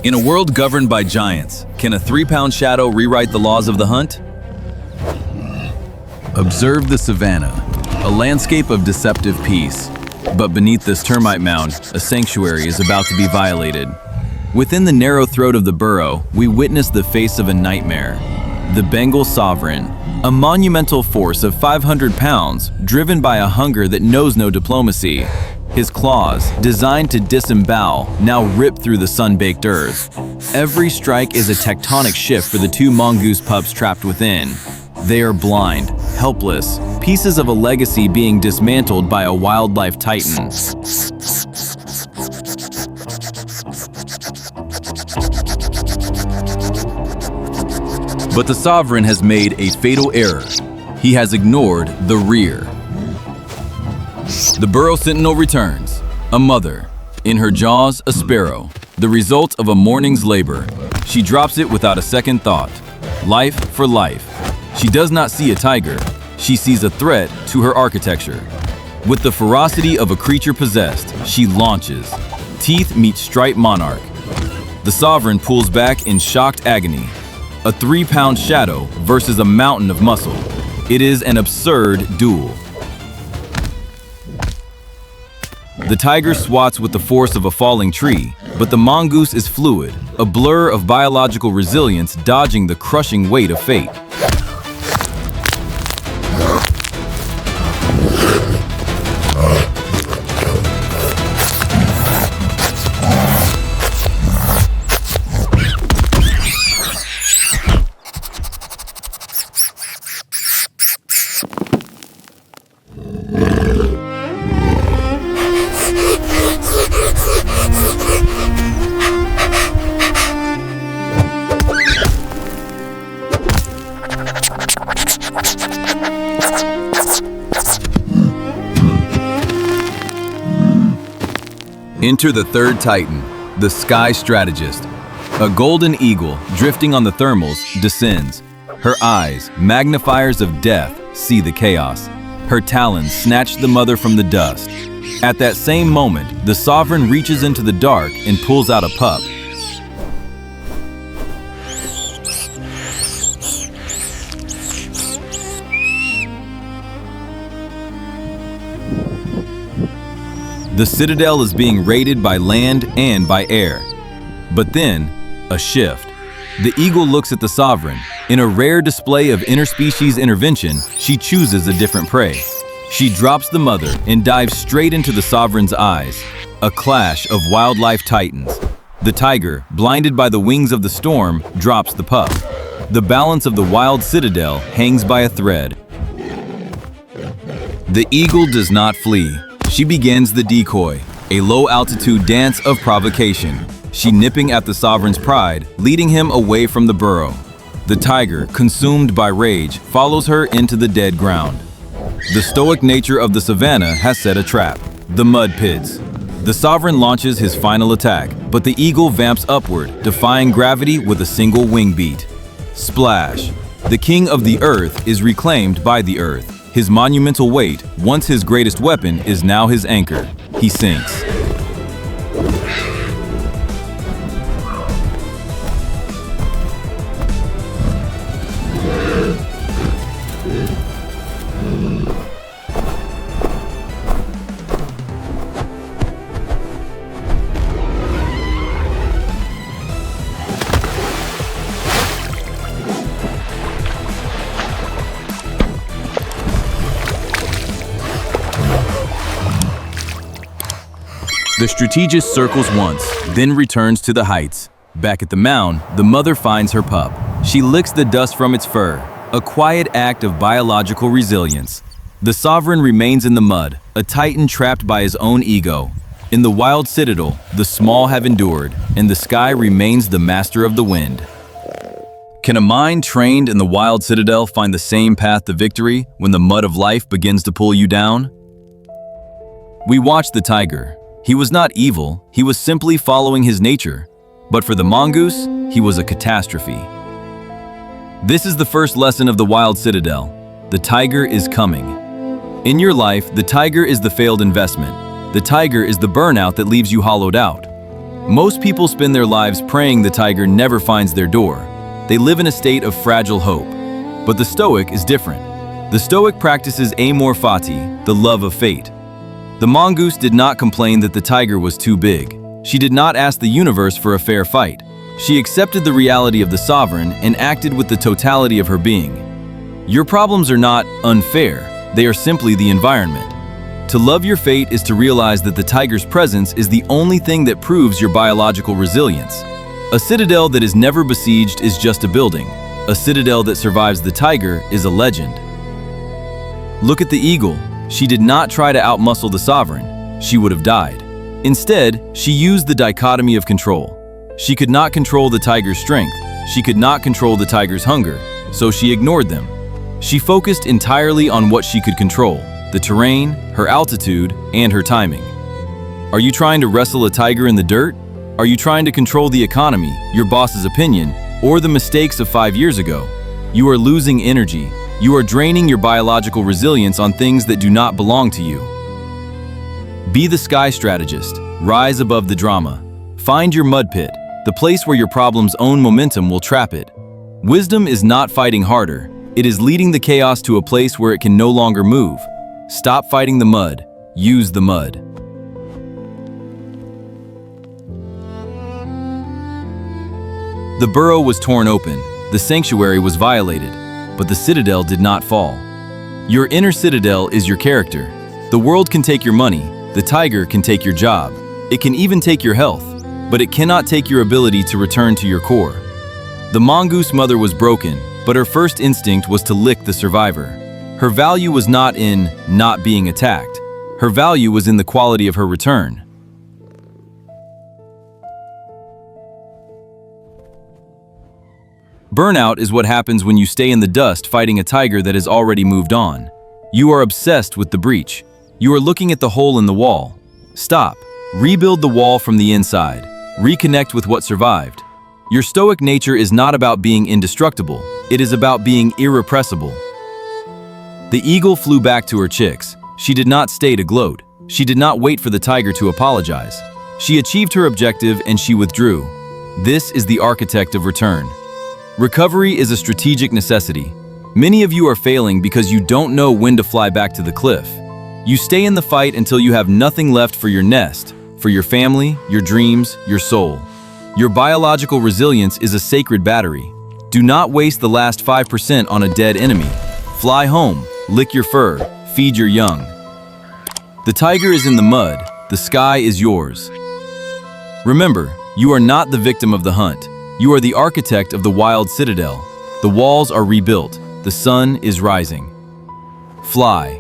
In a world governed by giants, can a 3-pound shadow rewrite the laws of the hunt? Observe the Savannah, a landscape of deceptive peace. But beneath this termite mound, a sanctuary is about to be violated. Within the narrow throat of the burrow, we witness the face of a nightmare. The Bengal Sovereign, a monumental force of 500 pounds, driven by a hunger that knows no diplomacy. His claws, designed to disembowel, now rip through the sun-baked earth. Every strike is a tectonic shift for the 2 mongoose pups trapped within. They are blind, helpless, pieces of a legacy being dismantled by a wildlife titan. But the Sovereign has made a fatal error. He has ignored the rear. The burrow sentinel returns, a mother. In her jaws, a sparrow, the result of a morning's labor. She drops it without a second thought. Life for life. She does not see a tiger. She sees a threat to her architecture. With the ferocity of a creature possessed, she launches. Teeth meet striped monarch. The Sovereign pulls back in shocked agony. A 3-pound shadow versus a mountain of muscle. It is an absurd duel. The tiger swats with the force of a falling tree, but the mongoose is fluid, a blur of biological resilience dodging the crushing weight of fate. Enter the third titan, the Sky Strategist. A golden eagle, drifting on the thermals, descends. Her eyes, magnifiers of death, see the chaos. Her talons snatch the mother from the dust. At that same moment, the Sovereign reaches into the dark and pulls out a pup. The Citadel is being raided by land and by air. But then, a shift. The eagle looks at the Sovereign. In a rare display of interspecies intervention, she chooses a different prey. She drops the mother and dives straight into the Sovereign's eyes. A clash of wildlife titans. The tiger, blinded by the wings of the storm, drops the pup. The balance of the Wild Citadel hangs by a thread. The eagle does not flee. She begins the decoy, a low-altitude dance of provocation. She nipping at the Sovereign's pride, leading him away from the burrow. The tiger, consumed by rage, follows her into the dead ground. The stoic nature of the Savannah has set a trap, the mud pits. The Sovereign launches his final attack, but the eagle vamps upward, defying gravity with a single wing beat. Splash! The king of the earth is reclaimed by the earth. His monumental weight, once his greatest weapon, is now his anchor. He sinks. The strategist circles once, then returns to the heights. Back at the mound, the mother finds her pup. She licks the dust from its fur, a quiet act of biological resilience. The Sovereign remains in the mud, a titan trapped by his own ego. In the Wild Citadel, the small have endured, and the sky remains the master of the wind. Can a mind trained in the Wild Citadel find the same path to victory when the mud of life begins to pull you down? We watch the tiger. He was not evil, he was simply following his nature. But for the mongoose, he was a catastrophe. This is the first lesson of the Wild Citadel. The tiger is coming. In your life, the tiger is the failed investment. The tiger is the burnout that leaves you hollowed out. Most people spend their lives praying the tiger never finds their door. They live in a state of fragile hope. But the Stoic is different. The Stoic practices Amor Fati, the love of fate. The Mongoose did not complain that the tiger was too big. She did not ask the universe for a fair fight. She accepted the reality of the sovereign and acted with the totality of her being. Your problems are not unfair, they are simply the environment. To love your fate is to realize that the tiger's presence is the only thing that proves your biological resilience. A citadel that is never besieged is just a building. A citadel that survives the tiger is a legend. Look at the eagle. She did not try to outmuscle the sovereign. She would have died. Instead, she used the dichotomy of control. She could not control the tiger's strength. She could not control the tiger's hunger, so she ignored them. She focused entirely on what she could control: the terrain, her altitude, and her timing. Are you trying to wrestle a tiger in the dirt? Are you trying to control the economy, your boss's opinion, or the mistakes of 5 years ago? You are losing energy. You are draining your biological resilience on things that do not belong to you. Be the Sky Strategist. Rise above the drama. Find your mud pit, the place where your problem's own momentum will trap it. Wisdom is not fighting harder. It is leading the chaos to a place where it can no longer move. Stop fighting the mud. Use the mud. The burrow was torn open. The sanctuary was violated, but the citadel did not fall. Your inner citadel is your character. The world can take your money. The tiger can take your job. It can even take your health, but it cannot take your ability to return to your core. The mongoose mother was broken, but her first instinct was to lick the survivor. Her value was not in not being attacked. Her value was in the quality of her return. Burnout is what happens when you stay in the dust fighting a tiger that has already moved on. You are obsessed with the breach. You are looking at the hole in the wall. Stop. Rebuild the wall from the inside. Reconnect with what survived. Your stoic nature is not about being indestructible. It is about being irrepressible. The eagle flew back to her chicks. She did not stay to gloat. She did not wait for the tiger to apologize. She achieved her objective and she withdrew. This is the architect of return. Recovery is a strategic necessity. Many of you are failing because you don't know when to fly back to the cliff. You stay in the fight until you have nothing left for your nest, for your family, your dreams, your soul. Your biological resilience is a sacred battery. Do not waste the last 5% on a dead enemy. Fly home, lick your fur, feed your young. The tiger is in the mud, the sky is yours. Remember, you are not the victim of the hunt. You are the architect of the Wild Citadel. The walls are rebuilt. The sun is rising. Fly.